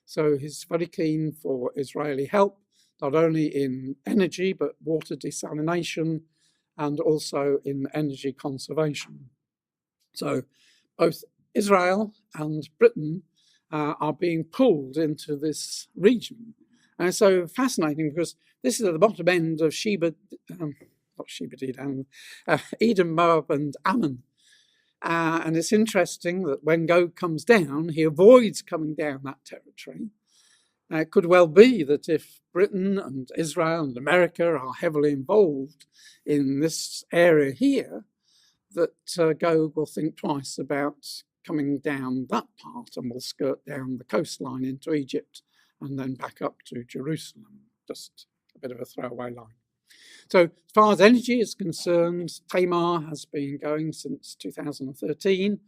So he's very keen for Israeli help, not only in energy, but water desalination and also in energy conservation. So both Israel and Britain are being pulled into this region. And it's so fascinating because this is at the bottom end of Edom, Moab, and Ammon. And it's interesting that when Gog comes down, he avoids coming down that territory. It could well be that if Britain and Israel and America are heavily involved in this area here, that Gog will think twice about coming down that part and will skirt down the coastline into Egypt and then back up to Jerusalem. Just a bit of a throwaway line. So as far as energy is concerned, Tamar has been going since 2013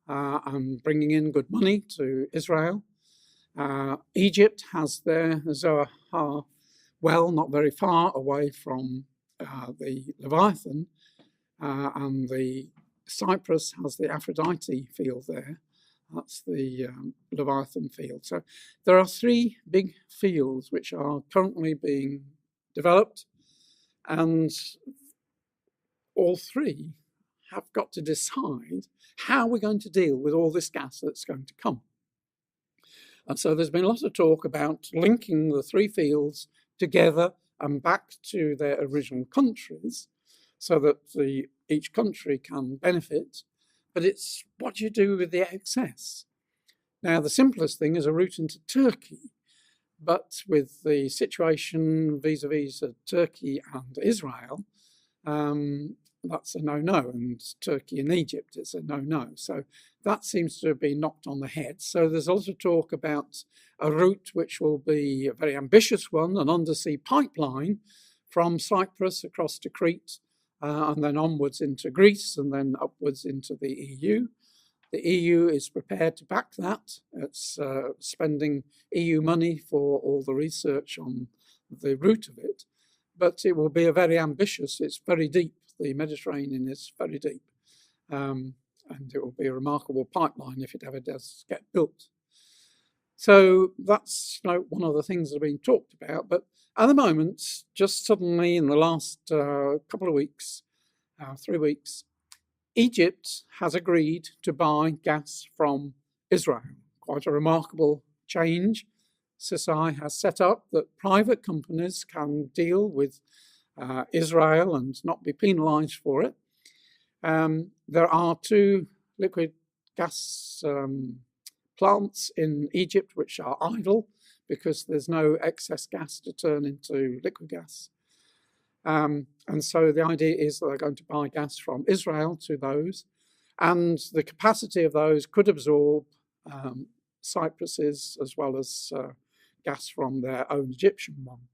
and bringing in good money to Israel. Egypt has their Zohar well, not very far away from the Leviathan, and the Cyprus has the Aphrodite field there. That's the Leviathan field. So there are three big fields which are currently being developed, and all three have got to decide how we're going to deal with all this gas that's going to come. And so there's been a lot of talk about linking the three fields together and back to their original countries so that each country can benefit. But it's what do you do with the excess? Now, the simplest thing is a route into Turkey. But with the situation vis-a-vis Turkey and Israel, that's a no-no, and Turkey and Egypt is a no-no. So that seems to have been knocked on the head. So there's a lot of talk about a route which will be a very ambitious one, an undersea pipeline from Cyprus across to Crete, and then onwards into Greece, and then upwards into the EU. The EU is prepared to back that. It's spending EU money for all the research on the route of it, but it will be a very ambitious, it's very deep. The Mediterranean is very deep, and it will be a remarkable pipeline if it ever does get built. So that's one of the things that are being talked about. But at the moment, just suddenly in the last couple of weeks, 3 weeks, Egypt has agreed to buy gas from Israel. Quite a remarkable change. Sisi has set up that private companies can deal with Israel and not be penalised for it. There are 2 liquid gas plants in Egypt which are idle because there's no excess gas to turn into liquid gas. And so the idea is that they're going to buy gas from Israel to those, and the capacity of those could absorb Cyprus's as well as gas from their own Egyptian one.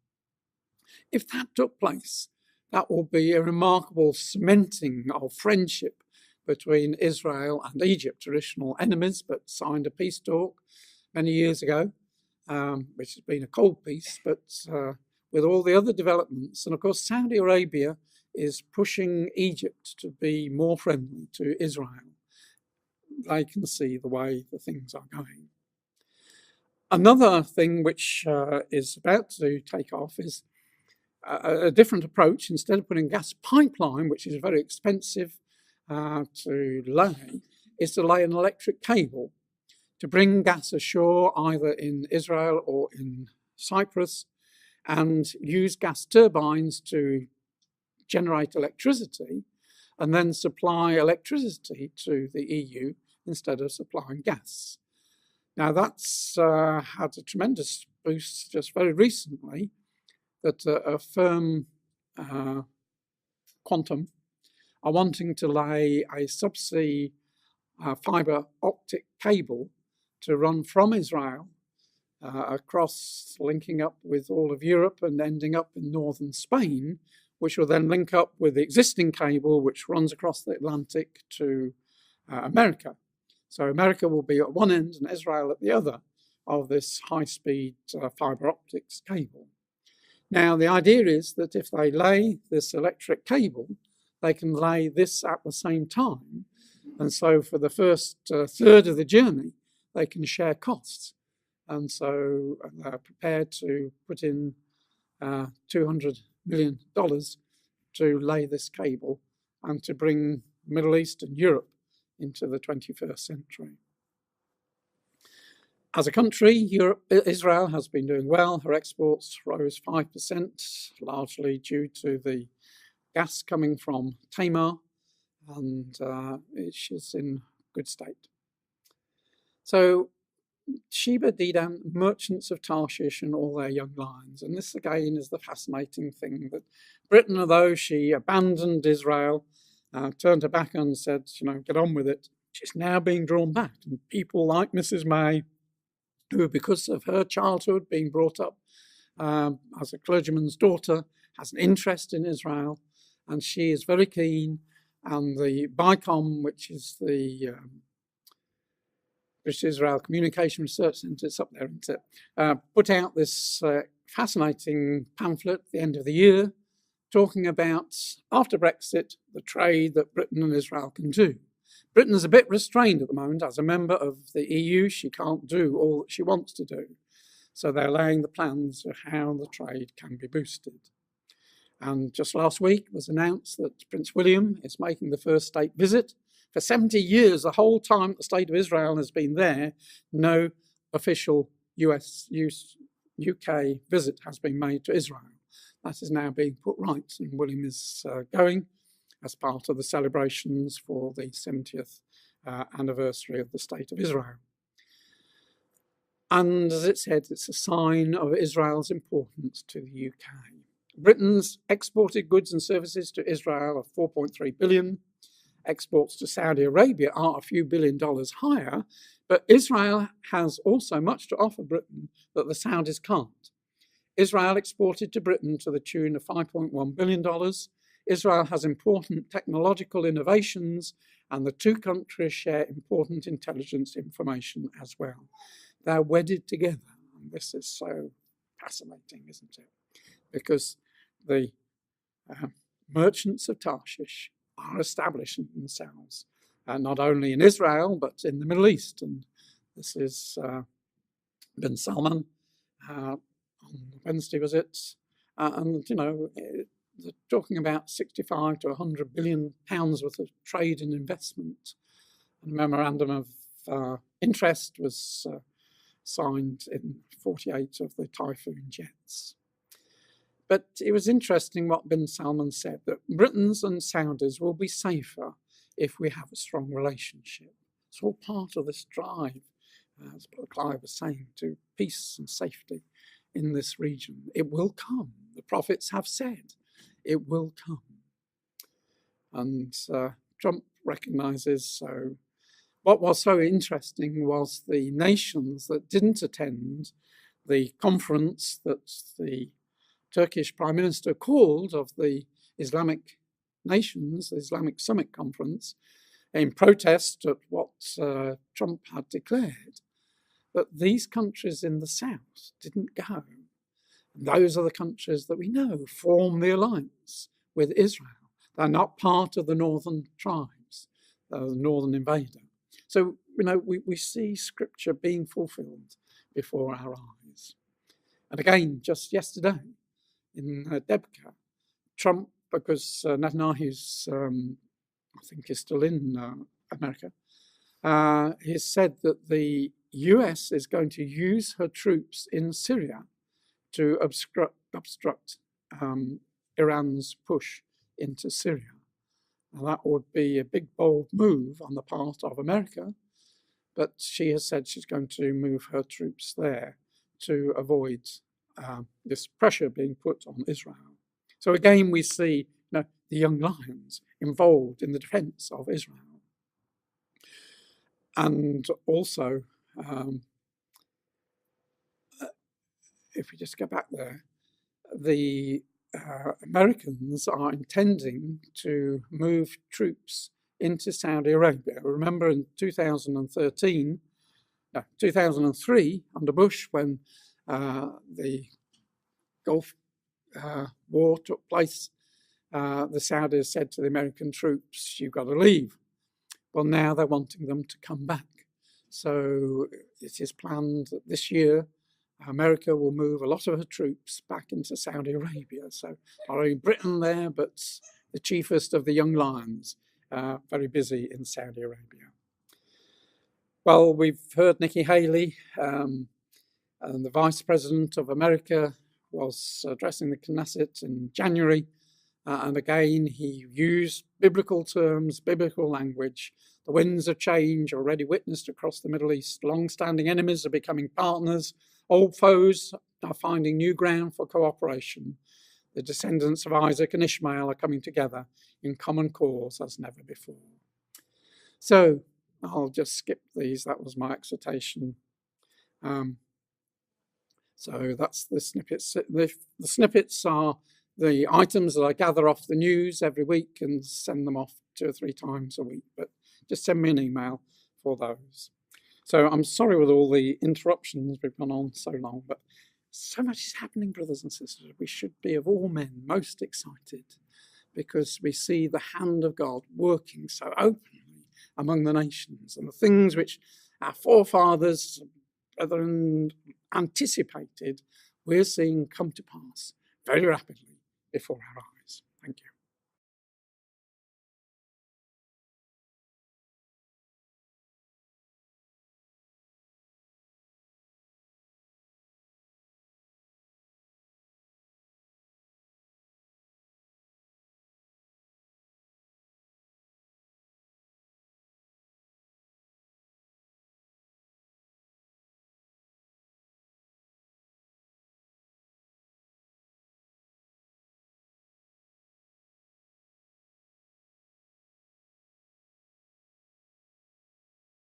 If that took place, that will be a remarkable cementing of friendship between Israel and Egypt, traditional enemies, but signed a peace talk many years ago, which has been a cold peace, but with all the other developments. And of course, Saudi Arabia is pushing Egypt to be more friendly to Israel. They can see the way the things are going. Another thing which is about to take off is a different approach. Instead of putting gas pipeline, which is very expensive to lay, is to lay an electric cable to bring gas ashore either in Israel or in Cyprus, and use gas turbines to generate electricity and then supply electricity to the EU instead of supplying gas. Now that's had a tremendous boost just very recently, that a firm, Quantum, are wanting to lay a subsea fibre optic cable to run from Israel across, linking up with all of Europe and ending up in northern Spain, which will then link up with the existing cable which runs across the Atlantic to America. So America will be at one end and Israel at the other of this high-speed fibre optics cable. Now, the idea is that if they lay this electric cable, they can lay this at the same time. And so for the first third of the journey, they can share costs. And so they're prepared to put in $200 million to lay this cable and to bring Middle East and Europe into the 21st century. As a country, Israel has been doing well. Her exports rose 5%, largely due to the gas coming from Tamar, and she's in good state. So Sheba, Dedan, merchants of Tarshish and all their young lions. And this again is the fascinating thing, that Britain, although she abandoned Israel, turned her back and said, get on with it, she's now being drawn back. And people like Mrs. May, who, because of her childhood being brought up as a clergyman's daughter, has an interest in Israel, and she is very keen. And the BICOM, which is the British Israel Communication Research Centre, it's up there, isn't it? Put out this fascinating pamphlet at the end of the year, talking about, after Brexit, the trade that Britain and Israel can do. Britain is a bit restrained at the moment. As a member of the EU, she can't do all that she wants to do. So they're laying the plans of how the trade can be boosted. And just last week it was announced that Prince William is making the first state visit. For 70 years, the whole time the state of Israel has been there, no official UK visit has been made to Israel. That is now being put right, and William is going as part of the celebrations for the 70th anniversary of the State of Israel. And as it said, it's a sign of Israel's importance to the UK. Britain's exported goods and services to Israel are $4.3 billion. Exports to Saudi Arabia are a few $1 billion higher, but Israel has also much to offer Britain that the Saudis can't. Israel exported to Britain to the tune of $5.1 billion. Israel has important technological innovations, and the two countries share important intelligence information as well. They're wedded together, and this is so fascinating, isn't it? Because the merchants of Tarshish are establishing themselves, not only in Israel, but in the Middle East. And this is bin Salman, on Wednesday was it? And, they're talking about 65 to 100 billion pounds worth of trade and investment. And a memorandum of interest was signed in 48 of the Typhoon jets. But it was interesting what bin Salman said, that Britons and Saudis will be safer if we have a strong relationship. It's all part of this drive, as Clive was saying, to peace and safety in this region. It will come. The prophets have said it will come. And Trump recognises. So what was so interesting was the nations that didn't attend the conference that the Turkish Prime Minister called of the Islamic nations, the Islamic Summit Conference, in protest at what Trump had declared. But these countries in the south didn't go. And those are the countries that we know form the alliance with Israel. They're not part of the northern tribes, the northern invader. So, we see Scripture being fulfilled before our eyes. And again, just yesterday in Debka, Trump, because Netanyahu's, I think, is still in America, he said that the US is going to use her troops in Syria to obstruct Iran's push into Syria. Now, that would be a big, bold move on the part of America, but she has said she's going to move her troops there to avoid this pressure being put on Israel. So again, we see the young lions involved in the defense of Israel. And also, if we just go back there, the Americans are intending to move troops into Saudi Arabia. Remember in 2003, under Bush, when the Gulf War took place, the Saudis said to the American troops, you've got to leave. Well, now they're wanting them to come back. So it is planned that this year America will move a lot of her troops back into Saudi Arabia. So not only Britain there, but the chiefest of the young lions, very busy in Saudi Arabia. Well, we've heard Nikki Haley, and the Vice President of America was addressing the Knesset in January. And again, he used biblical terms, biblical language. The winds of change already witnessed across the Middle East. Long-standing enemies are becoming partners. Old foes are finding new ground for cooperation. The descendants of Isaac and Ishmael are coming together in common cause as never before. So I'll just skip these. That was my exhortation. So that's the snippets. The snippets are the items that I gather off the news every week and send them off 2 or 3 times a week. But just send me an email for those. So I'm sorry with all the interruptions, we've gone on so long, but so much is happening, brothers and sisters. We should be of all men most excited because we see the hand of God working so openly among the nations, and the things which our forefathers, brethren, anticipated, we're seeing come to pass very rapidly before our eyes. Thank you.